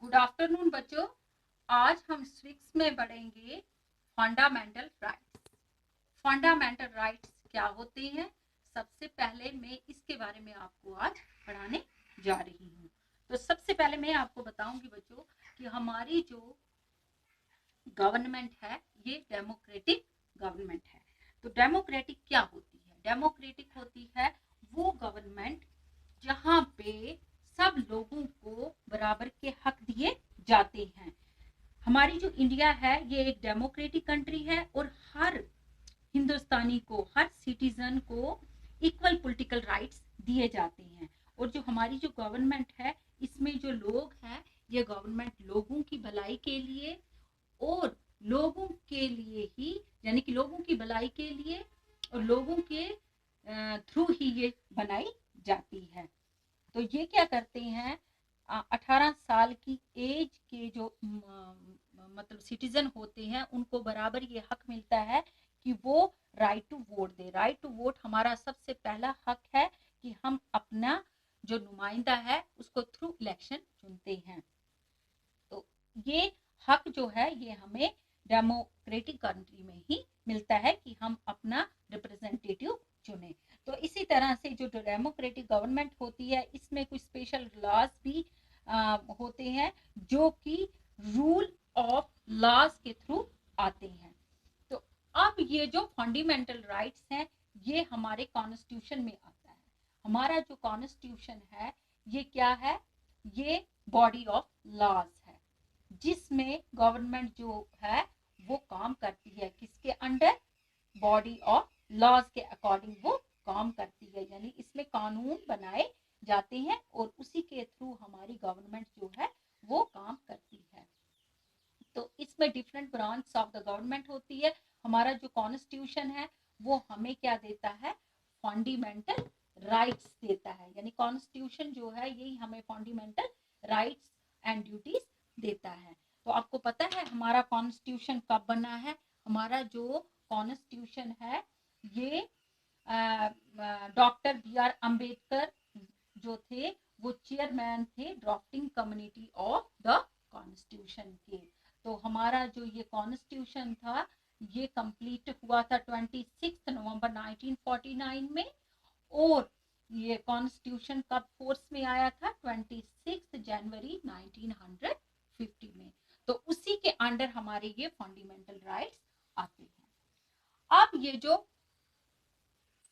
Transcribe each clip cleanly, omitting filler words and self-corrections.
Good afternoon बच्चों। आज हम सिक्स में पढ़ेंगे फंडामेंटल राइट्स। फंडामेंटल राइट्स क्या होते हैं, सबसे पहले मैं इसके बारे में आपको आज पढ़ाने जा रही हूँ। तो सबसे पहले मैं आपको बताऊंगी बच्चों कि हमारी जो गवर्नमेंट है ये डेमोक्रेटिक गवर्नमेंट है। तो डेमोक्रेटिक क्या होती है? डेमोक्रेटिक होती है वो गवर्नमेंट जहाँ पे सब लोगों को बराबर के हक दिए जाते हैं। हमारी जो इंडिया है ये एक डेमोक्रेटिक कंट्री है और हर हिंदुस्तानी को, हर सिटीजन को इक्वल पॉलिटिकल राइट्स दिए जाते हैं। और जो हमारी जो गवर्नमेंट है इसमें जो लोग हैं ये गवर्नमेंट लोगों की भलाई के लिए और लोगों के लिए ही, यानी कि लोगों की भलाई के लिए और लोगों के थ्रू ही ये बनाई जाती है। तो ये क्या करते हैं, 18 साल की एज के जो मतलब सिटीजन होते हैं उनको बराबर ये हक मिलता है कि वो राइट टू वोट दे। राइट टू वोट हमारा सबसे पहला हक है कि हम अपना जो नुमाइंदा है उसको थ्रू इलेक्शन चुनते हैं। तो ये हक जो है ये हमें डेमोक्रेटिक कंट्री में ही मिलता है कि हम अपना रिप्रेजेंटेटिव चुने। तो इसी तरह से जो डेमोक्रेटिक गवर्नमेंट होती है इसमें कुछ स्पेशल लॉज भी होते हैं जो कि रूल ऑफ लॉज के थ्रू आते हैं। तो अब ये जो फंडामेंटल राइट्स हैं ये हमारे कॉन्स्टिट्यूशन में आता है। हमारा जो कॉन्स्टिट्यूशन है ये क्या है? ये बॉडी ऑफ लॉज है जिसमें गवर्नमेंट जो है वो काम करती है। किसके अंडर? बॉडी ऑफ लॉज के अकॉर्डिंग वो काम करती है, यानी इसमें कानून बनाए जाते हैं और उसी के थ्रू हमारी गवर्नमेंट जो है वो काम करती है। तो इसमें different branch of the government होती है। हमारा जो कॉन्स्टिट्यूशन है वो हमें क्या देता है? फंडामेंटल राइट्स देता है, यानी कॉन्स्टिट्यूशन जो है यही हमें फंडामेंटल राइट्स एंड ड्यूटीज देता है। तो आपको पता है हमारा कॉन्स्टिट्यूशन कब बना है? हमारा जो कॉन्स्टिट्यूशन है ये डॉक्टर बी आर अम्बेडकर जो थे वो चेयरमैन थे drafting community of the constitution के। तो हमारा जो ये कॉन्स्टिट्यूशन था ये कंप्लीट हुआ था 26 नवंबर 1949 में और ये कॉन्स्टिट्यूशन कब फोर्स में आया था? 26 जनवरी 1950 में। तो उसी के अंडर हमारे ये फंडामेंटल राइट्स आते हैं। अब ये जो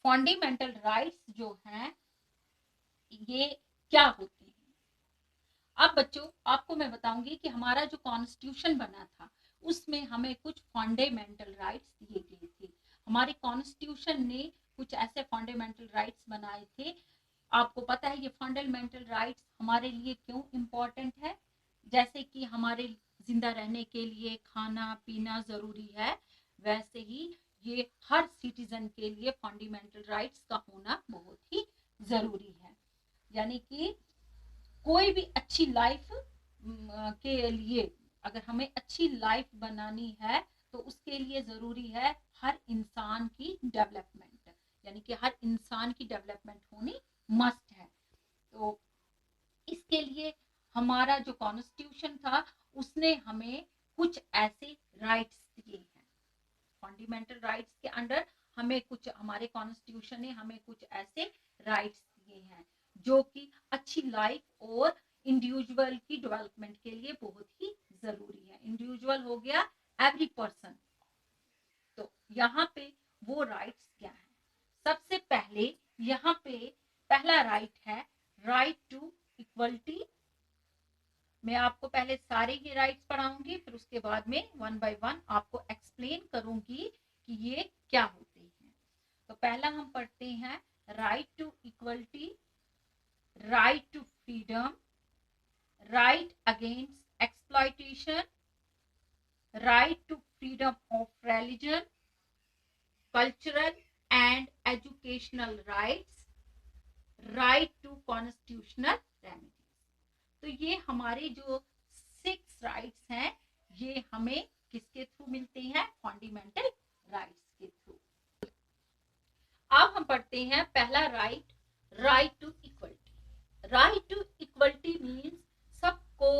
फंडामेंटल राइट्स जो हैं ये क्या होते हैं? अब बच्चों आपको मैं बताऊंगी कि हमारा जो कॉन्स्टिट्यूशन बना था उसमें हमें कुछ फंडामेंटल राइट्स दिए गए थे। हमारे कॉन्स्टिट्यूशन ने कुछ ऐसे फंडामेंटल राइट्स बनाए थे। आपको पता है ये फंडामेंटल राइट्स हमारे लिए क्यों इम्पोर्टेंट है? जैसे कि हमारे जिंदा रहने के लिए खाना पीना जरूरी है, वैसे ही ये हर सिटीजन के लिए फंडामेंटल राइट्स का होना बहुत ही जरूरी है। यानी कि कोई भी अच्छी लाइफ के लिए, अगर हमें अच्छी लाइफ बनानी है तो उसके लिए जरूरी है हर इंसान की डेवलपमेंट, यानी कि हर इंसान की डेवलपमेंट होनी मस्ट है। तो इसके लिए हमारा जो कॉन्स्टिट्यूशन था उसने हमें कुछ ऐसे राइट्स दिए हैं। फंडामेंटल राइट्स के अंडर हमें कुछ, हमारे कॉन्स्टिट्यूशन ने हमें कुछ ऐसे राइट्स दिए हैं जो कि अच्छी लाइफ और इंडिविजुअल की डेवलपमेंट के लिए बहुत ही जरूरी है। इंडिविजुअल हो गया एवरी पर्सन। तो यहाँ पे वो राइट्स क्या है? सबसे पहले यहाँ पे पहला राइट है राइट टू इक्वलिटी। मैं आपको पहले सारे ही राइट्स पढ़ाऊंगी फिर उसके बाद में वन बाय वन आपको एक्सप्लेन करूंगी कि ये क्या होते हैं। तो पहला हम पढ़ते हैं right to equality, right to freedom, right against exploitation, right to freedom of religion, cultural and educational rights, right to constitutional remedies. तो ये हमारे जो 6 राइट्स हैं ये हमें किसके थ्रू मिलते हैं? फंडामेंटल राइट्स के थ्रू। अब हम पढ़ते हैं पहला right, right to equality. Right to equality means सबको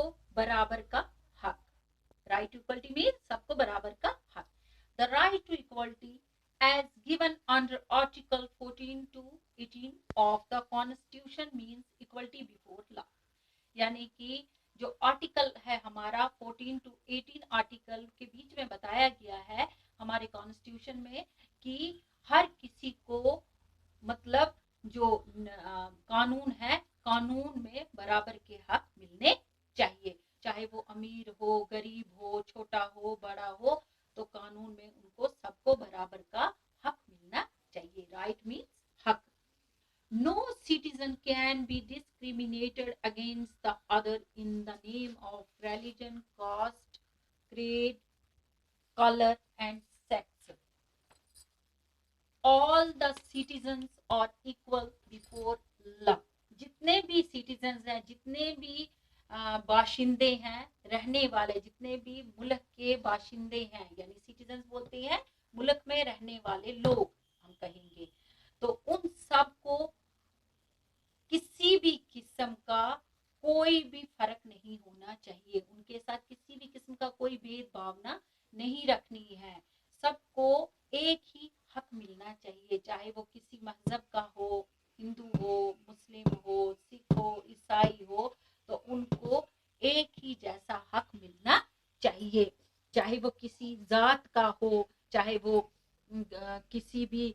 बराबर का हक। राइट टू इक्वलिटी मीन सबको बराबर का हक। The right to equality as given under article 14 to 18 of the constitution means equality before law। यानी कि जो आर्टिकल है हमारा 14 टू 18 आर्टिकल के बीच में बताया गया है हमारे कॉन्स्टिट्यूशन में कि हर किसी को मतलब जो कानून है, कानून में बराबर के हक मिलने चाहिए, चाहे वो अमीर हो, गरीब हो, छोटा हो, बड़ा हो, तो कानून में उनको सबको बराबर का हक मिलना चाहिए। राइट मीन्स हक। No citizen can be discriminated against the other in the name of religion, caste, creed, color and sex. All the citizens are equal before law। जितने भी citizens हैं, जितने भी बाशिंदे हैं, रहने वाले जितने भी मुल्क के बाशिंदे हैं, यानी सिटीजन्स बोलते हैं मुल्क में रहने वाले लोग हम कहेंगे, तो उन सब को किसी भी किस्म का कोई भी फर्क नहीं होना चाहिए, उनके साथ किसी भी किस्म का कोई भेदभावना नहीं रखनी है, सबको एक ही हक मिलना चाहिए, चाहे वो किसी मजहब का हो, हिंदू हो, मुस्लिम हो, सिख हो, ईसाई हो, तो उनको एक ही जैसा हक मिलना चाहिए, चाहे वो किसी जात का हो, चाहे वो किसी भी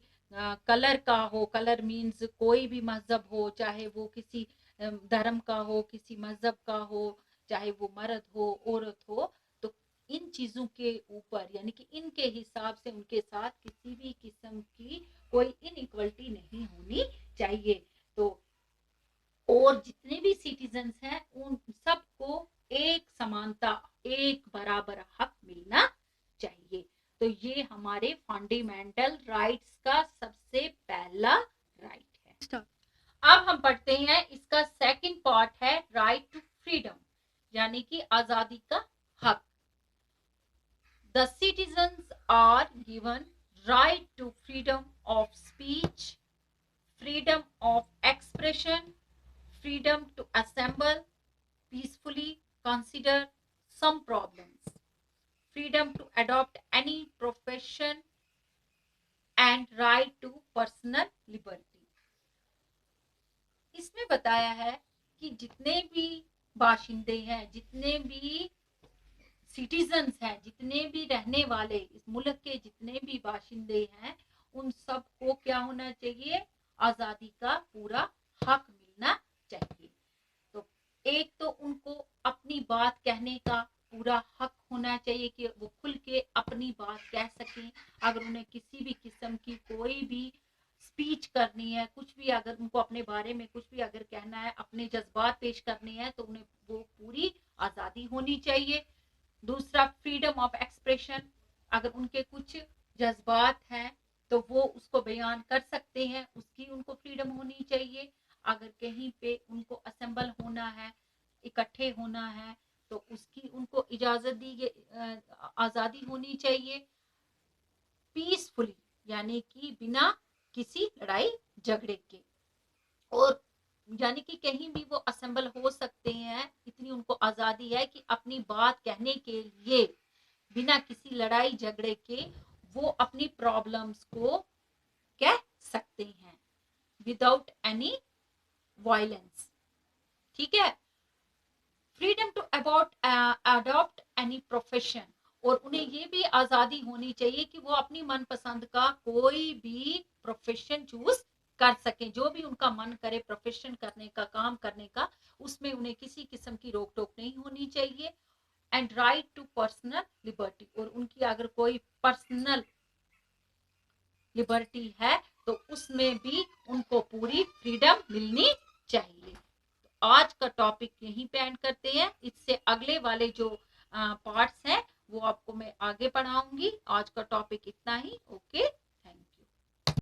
कलर का हो, कलर मीन्स कोई भी मजहब हो, चाहे वो किसी धर्म का हो, किसी मजहब का हो, चाहे वो मर्द हो, औरत हो, तो इन चीजों के ऊपर यानी कि इनके हिसाब से उनके साथ किसी भी किस्म की कोई इनइक्वलिटी नहीं होनी चाहिए। तो और जितने भी सिटीजन्स हैं उन सबको एक समानता, एक बराबर हक मिलना चाहिए। तो ये हमारे फंडामेंटल राइट्स का सबसे पहला राइट है। अब हम पढ़ते हैं इसका सेकंड पार्ट है राइट टू फ्रीडम, यानी कि आजादी का हक। The citizens are given right to freedom of speech, freedom of expression, freedom to assemble peacefully, consider some problems, freedom to adopt any profession and right to personal liberty। इसमें बताया है कि जितने भी बाशिंदे हैं, जितने भी सिटीजन्स हैं, जितने भी रहने वाले इस मुल्क के जितने भी बाशिंदे हैं, उन सबको क्या होना चाहिए, आजादी का पूरा हक मिलना चाहिए। तो एक तो उनको अपनी बात कहने का पूरा हक होना चाहिए कि वो खुल के अपनी बात कह सकें, अगर उन्हें किसी भी किस्म की कोई भी स्पीच करनी है, कुछ भी अगर उनको अपने बारे में कुछ भी अगर कहना है, अपने जज्बात पेश करने हैं, तो उन्हें वो पूरी आजादी होनी चाहिए। दूसरा फ्रीडम ऑफ एक्सप्रेशन, अगर उनके कुछ जज्बात हैं तो वो उसको बयान कर सकते हैं, उसकी उनको फ्रीडम होनी चाहिए। अगर कहीं पे उनको असेंबल होना है, इकट्ठे होना है, तो उसकी उनको इजाजत दी आजादी होनी चाहिए। पीसफुली यानी कि बिना किसी लड़ाई झगड़े के, और यानी कि कहीं भी वो असेंबल हो सकते हैं, इतनी उनको आजादी है कि अपनी बात कहने के लिए बिना किसी लड़ाई झगड़े के वो अपनी प्रॉब्लम्स को कह सकते हैं विदाउट एनी वायलेंस। ठीक है। Freedom to adopt any profession, और उन्हें ये भी आजादी होनी चाहिए कि वो अपनी मनपसंद का कोई भी प्रोफेशन चूज कर सकें, जो भी उनका मन करे प्रोफेशन करने का, काम करने का, उसमें उन्हें किसी किस्म की रोक टोक नहीं होनी चाहिए। And right to personal liberty, और उनकी अगर कोई पर्सनल लिबर्टी है तो उसमें भी उनको पूरी फ्रीडम मिलनी चाहिए। तो आज का टॉपिक यहीं पे एंड करते हैं, इससे अगले वाले जो पार्ट्स हैं वो आपको मैं आगे पढ़ाऊंगी। आज का टॉपिक इतना ही। ओके।